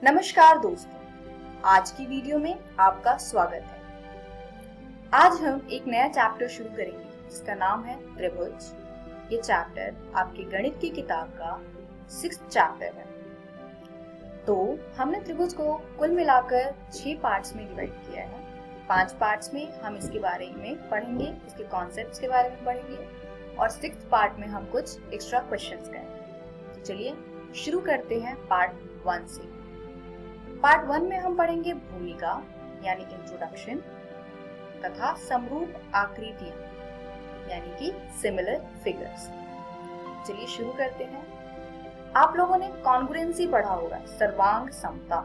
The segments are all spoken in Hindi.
नमस्कार दोस्तों, आज की वीडियो में आपका स्वागत है। आज हम एक नया चैप्टर शुरू करेंगे जिसका नाम है त्रिभुज। ये चैप्टर आपके गणित की किताब का 6th चैप्टर है। तो हमने त्रिभुज को कुल मिलाकर 6 पार्ट्स में डिवाइड किया है। 5 पार्ट्स में हम इसके बारे में पढ़ेंगे, इसके कॉन्सेप्ट्स के बारे में पढ़ेंगे और 6th पार्ट में हम कुछ एक्स्ट्रा क्वेश्चंस करेंगे। तो चलिए शुरू करते हैं पार्ट 1 से। पार्ट 1 में हम पढ़ेंगे भूमिका यानी इंट्रोडक्शन तथा समरूप आकृतियां यानी कि सिमिलर फिगर्स। चलिए शुरू करते हैं। आप लोगों ने कॉन्ग्रुएंसी पढ़ा होगा, सर्वांग समता।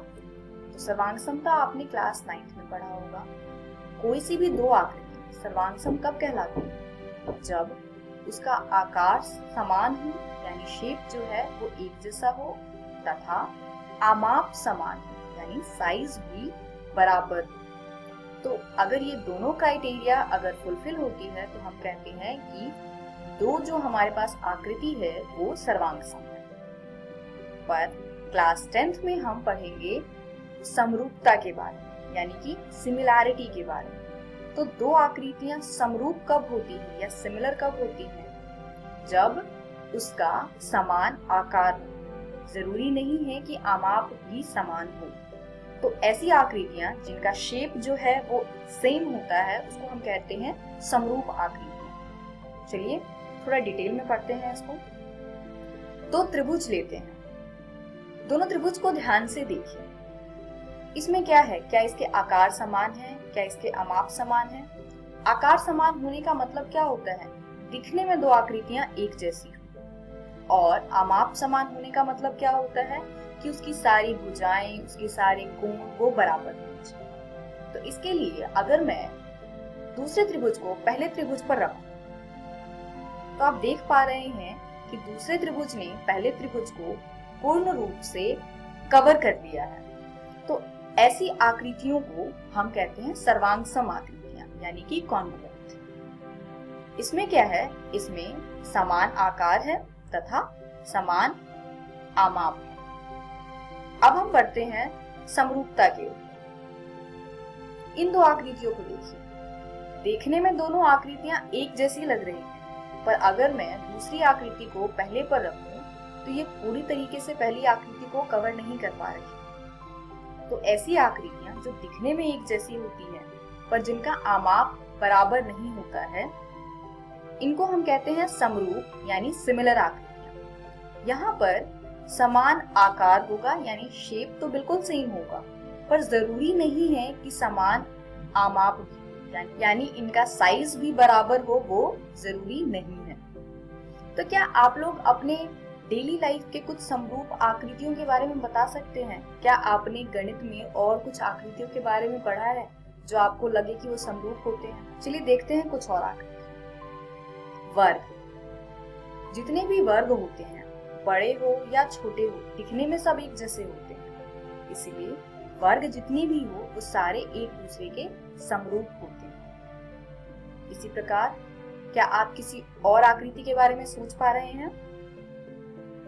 तो सर्वांग समता आपने क्लास 9th में पढ़ा होगा। कोई सी भी दो आकृति सर्वांग सम कब कहलाती है? जब उसका आकार समान हो यानी शेप जो है वो एक जैसा हो तथा आमाप समान हो यानी साइज भी बराबर। तो अगर ये दोनों क्राइटेरिया अगर फुलफिल होती है तो हम कहते हैं कि दो जो हमारे पास आकृति है वो सर्वांग सम है। पर क्लास 10th में हम पढ़ेंगे समरूपता के बारे में यानी कि सिमिलैरिटी के बारे में। तो दो आकृतियां समरूप कब होती है या सिमिलर कब होती है? जब उसका समान आकार हो। जरूरी नहीं है कि आमाप भी समान हो। तो ऐसी आकृतियां जिनका शेप जो है वो सेम होता है उसको हम कहते हैं समरूप आकृतियां। चलिए थोड़ा डिटेल में पढ़ते हैं इसको। दो त्रिभुज लेते हैं, दोनों त्रिभुज को ध्यान से देखिए। इसमें क्या है? क्या इसके आकार समान है? क्या इसके आमाप समान है? आकार समान होने का मतलब क्या होता है? दिखने में दो आकृतियां एक जैसी हो। और आमाप समान होने का मतलब क्या होता है कि उसकी सारी भुजाएं, उसके सारे कोण वो बराबर होने चाहिए। तो इसके लिए अगर मैं दूसरे त्रिभुज को पहले त्रिभुज पर रखूं तो आप देख पा रहे हैं कि दूसरे त्रिभुज ने पहले त्रिभुज को पूर्ण रूप से कवर कर दिया है। तो ऐसी आकृतियों को हम कहते हैं सर्वांग सम आकृतियां यानी कि कॉन्ग्रुएंट। इसमें क्या है? इसमें समान आकार है तथा समान आमाप है। अब हम बढ़ते हैं समरूपता के ऊपर। इन दो आकृतियों को देखिए। देखने में दोनों आकृतियां एक जैसी लग रही हैं, पर अगर मैं दूसरी आकृति को पहले पर रखूं तो ये पूरी तरीके से पहली आकृति को कवर नहीं कर पा रही। तो ऐसी आकृतियां जो दिखने में एक जैसी होती हैं पर जिनका आमाप बराबर नहीं होता है, इनको हम कहते हैं समरूप यानी सिमिलर आकृतियां। यहाँ पर समान आकार होगा यानी शेप तो बिल्कुल सेम होगा, पर जरूरी नहीं है कि समान आमाप भी यानी इनका साइज भी बराबर हो, वो जरूरी नहीं है। तो क्या आप लोग अपने डेली लाइफ के कुछ समरूप आकृतियों के बारे में बता सकते हैं? क्या आपने गणित में और कुछ आकृतियों के बारे में पढ़ा है जो आपको लगे कि वो समरूप होते हैं? चलिए देखते हैं कुछ और आकृति। वर्ग। जितने भी वर्ग होते हैं, बड़े हो या छोटे हो, दिखने में सब एक जैसे होते हैं। इसीलिए वर्ग जितने भी हो वो सारे एक दूसरे के समरूप होते हैं। इसी प्रकार क्या आप किसी और आकृति के बारे में सोच पा रहे हैं?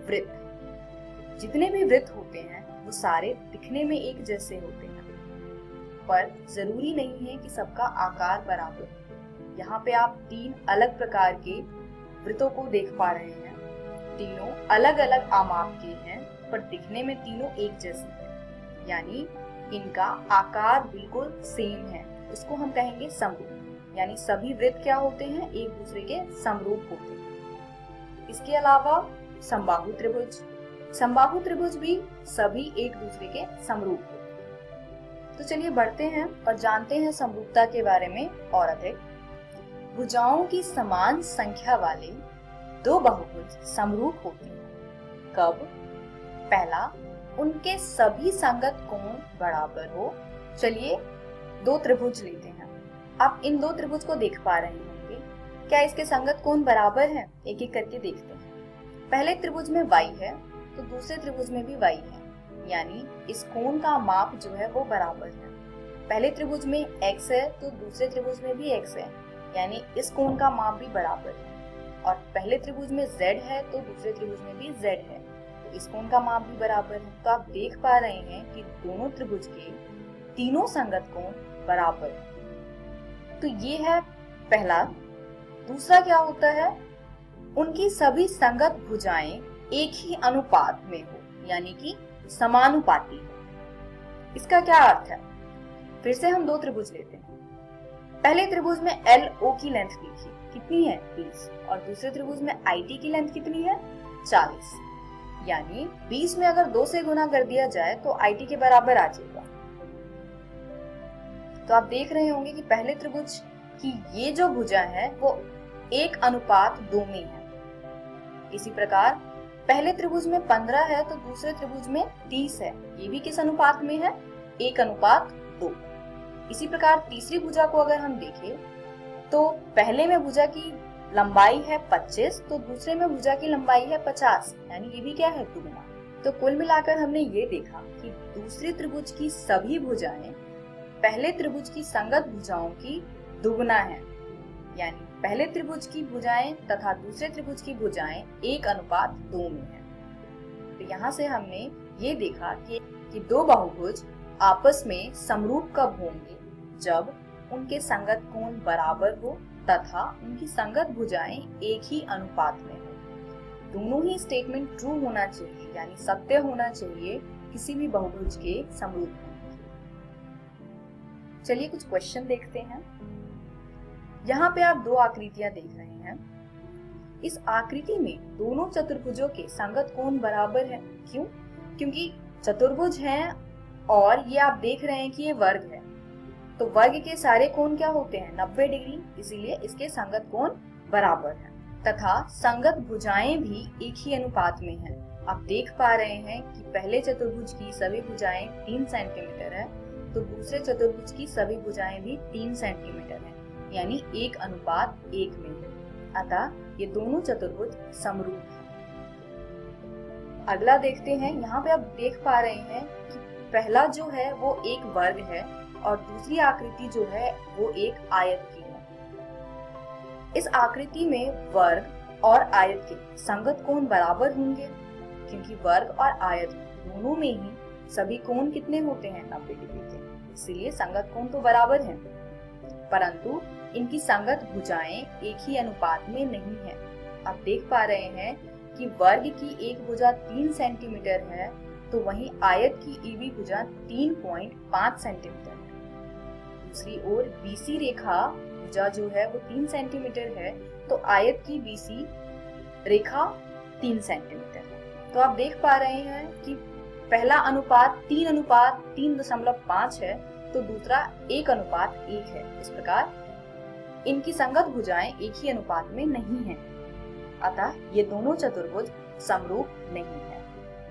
वृत्त। जितने भी वृत्त होते हैं वो सारे दिखने में एक जैसे होते हैं, पर जरूरी नहीं है कि सबका आकार बराबर हो। यहाँ पे आप 3 अलग प्रकार के वृत्तों को देख पा रहे हैं। तीनों अलग अलग आमाप के हैं पर दिखने में तीनों एक जैसे हैं, यानी इनका आकार बिल्कुल सेम है। इसको हम कहेंगे समरूप, यानी सभी वृत्त क्या होते हैं? एक दूसरे के समरूप होते हैं। इसके अलावा समबाहु त्रिभुज। समबाहु त्रिभुज भी सभी एक दूसरे के समरूप होते हैं। तो चलिए बढ़ते हैं और जानते हैं समरूपता के बारे में और अधिक। भुजाओं की समान संख्या वाले दो बहुभुज समरूप होते हैं कब? पहला, उनके सभी संगत कोण बराबर हो। चलिए दो त्रिभुज लेते हैं। आप इन दो त्रिभुज को देख पा रहे होंगे। क्या इसके संगत कोण बराबर है? एक एक करके देखते हैं। पहले त्रिभुज में y है तो दूसरे त्रिभुज में भी y है, यानी इस कोण का माप जो है वो बराबर है। पहले त्रिभुज में x है तो दूसरे त्रिभुज में भी x है, यानी इस कोण का माप भी बराबर है। और पहले त्रिभुज में z है तो दूसरे त्रिभुज में भी z है, इस कोण का माप भी बराबर है। तो आप देख पा रहे हैं कि दोनों त्रिभुज के तीनों संगत कोण बराबर है। तो ये है पहला। दूसरा क्या होता है, उनकी सभी संगत भुजाएं एक ही अनुपात में हो, यानी कि समानुपाती हो। इसका क्या अर्थ है? फिर से हम दो त्रिभुज लेते हैं। पहले त्रिभुज में LO की लेंथ लिखिए, कितनी है 20, और दूसरे त्रिभुज में IT की लेंथ कितनी है 40। यानी 20 में अगर 2 से गुना कर दिया जाए तो IT के बराबर आ जाएगा। तो आप देख रहे होंगे कि पहले त्रिभुज की ये जो भुजा है वो 1:2 में है। इसी प्रकार पहले त्रिभुज में 15 है तो दूसरे त्रिभुज में 30 है। ये भी किस अनुपात में है? 1:2। इसी प्रकार तीसरी भुजा को अगर हम देखें तो पहले में भुजा की लंबाई है 25 तो दूसरे में भुजा की लंबाई है 50, यानी ये भी क्या है, दुगुना। तो कुल मिलाकर हमने ये देखा कि दूसरे त्रिभुज की सभी भुजाएं पहले त्रिभुज की संगत भुजाओं की दुगुना है, यानी पहले त्रिभुज की भुजाएं तथा दूसरे त्रिभुज की भुजाएं 1:2 में है। तो यहाँ से हमने ये देखा कि दो बहुभुज आपस में समरूप कब होंगे, जब उनके संगत कोण बराबर हो तथा उनकी संगत भुजाएं एक ही अनुपात में हो। दोनों ही स्टेटमेंट ट्रू होना चाहिए, यानी सत्य होना चाहिए किसी भी बहुभुज के समरूप होने के। चलिए कुछ क्वेश्चन देखते हैं। यहाँ पे आप दो आकृतियां देख रहे हैं। इस आकृति में दोनों चतुर्भुजों के संगत कोण बराबर है। क्यों? क्योंकि चतुर्भुज हैं और ये आप देख रहे हैं कि ये वर्ग है, तो वर्ग के सारे कोण क्या होते हैं? 90 डिग्री। इसीलिए इसके संगत कोण बराबर है तथा संगत भुजाएं भी एक ही अनुपात में हैं। आप देख पा रहे हैं कि पहले चतुर्भुज की सभी भुजाएं 3 सेंटीमीटर है तो दूसरे चतुर्भुज की सभी भुजाएं भी 3 सेंटीमीटर है, यानी 1:1 में है। अतः ये दोनों चतुर्भुज समरूप हैं। अगला देखते हैं। यहाँ पे आप देख पा रहे हैं कि पहला जो है वो एक वर्ग है और दूसरी आकृति जो है वो एक आयत की है। इस आकृति में वर्ग और आयत के संगत कोण बराबर होंगे, क्योंकि वर्ग और आयत दोनों में ही सभी कोण कितने होते हैं? 90 डिग्री के। इसलिए संगत कोण तो बराबर हैं, परंतु इनकी संगत भुजाएं एक ही अनुपात में नहीं है। आप देख पा रहे हैं कि वर्ग की एक भुजा 3 सेंटीमीटर है तो वहीं आयत की ईबी भुजा 3.5 सेंटीमीटर है। दूसरी ओर BC रेखा भुजा जो है वो 3 सेंटीमीटर है तो आयत की BC रेखा 3 सेंटीमीटर है। तो आप देख पा रहे हैं कि पहला अनुपात 3:3.5 है तो दूसरा 1:1 है। इस प्रकार इनकी संगत भुजाएं एक ही अनुपात में नहीं है, अतः ये दोनों चतुर्भुज समरूप नहीं है।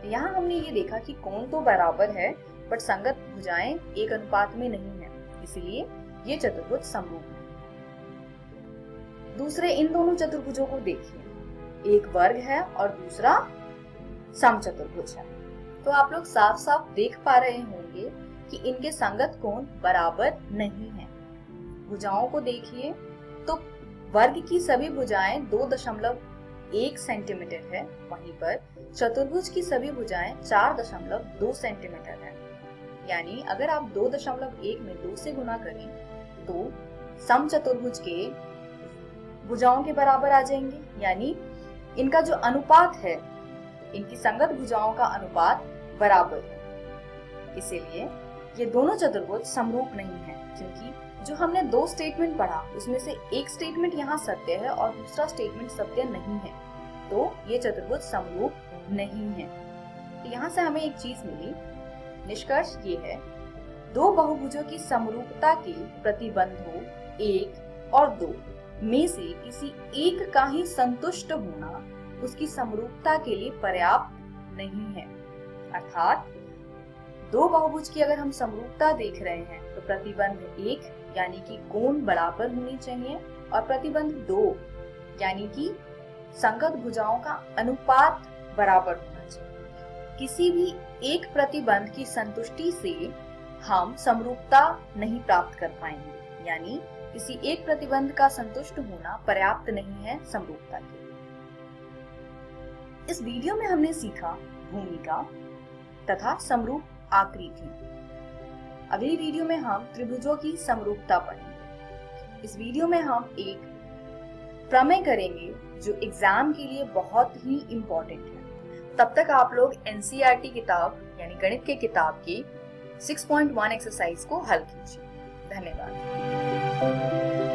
यहाँ हमने ये देखा कि कोण तो बराबर है बट संगत भुजाएं 1:1 में नहीं है, इसलिए ये चतुर्भुज समरूप है। दूसरे इन दोनों चतुर्भुजों को देखिए, एक वर्ग है और दूसरा समचतुर्भुज है। तो आप लोग साफ साफ देख पा रहे होंगे कि इनके संगत कोण बराबर नहीं है। भुजाओं को देखिए तो वर्ग की सभी भुजाएं 2.1 सेंटीमीटर है, वहीं पर चतुर्भुज की सभी भुजाएं 4.2 सेंटीमीटर है। यानी अगर आप 2.1 में 2 से गुना करें तो समचतुर्भुज के भुजाओं के बराबर आ जाएंगे, यानी इनका जो अनुपात है, इनकी संगत भुजाओं का अनुपात बराबर है। इसीलिए ये दोनों चतुर्भुज समरूप नहीं है, क्योंकि जो हमने दो स्टेटमेंट पढ़ा उसमें से एक स्टेटमेंट यहाँ सत्य है और दूसरा स्टेटमेंट सत्य नहीं है, तो ये चतुर्भुज समरूप नहीं है। तो यहाँ से हमें एक चीज मिली। निष्कर्ष ये है, दो बहुभुजों की समरूपता के प्रतिबंधों 1 और 2 में से किसी एक का ही संतुष्ट होना उसकी समरूपता के लिए पर्याप्त नहीं है। अर्थात दो बहुभुज की अगर हम समरूपता देख रहे हैं तो प्रतिबंध 1 यानी कि कोण बराबर होनी चाहिए और प्रतिबंध 2 यानी कि संगत भुजाओं का अनुपात बराबर होना चाहिए। किसी भी एक प्रतिबंध की संतुष्टि से हम समरूपता नहीं प्राप्त कर पाएंगे, यानी किसी एक प्रतिबंध का संतुष्ट होना पर्याप्त नहीं है समरूपता के लिए। इस वीडियो में हमने सीखा भूमिका तथा समरूप आकृति। अगली वीडियो में हम त्रिभुजों की समरूपता पढ़ेंगे। इस वीडियो में हम एक प्रमेय करेंगे जो एग्जाम के लिए बहुत ही इम्पोर्टेंट है। तब तक आप लोग एनसीईआरटी किताब यानी गणित के किताब की 6.1 एक्सरसाइज को हल कीजिए। धन्यवाद।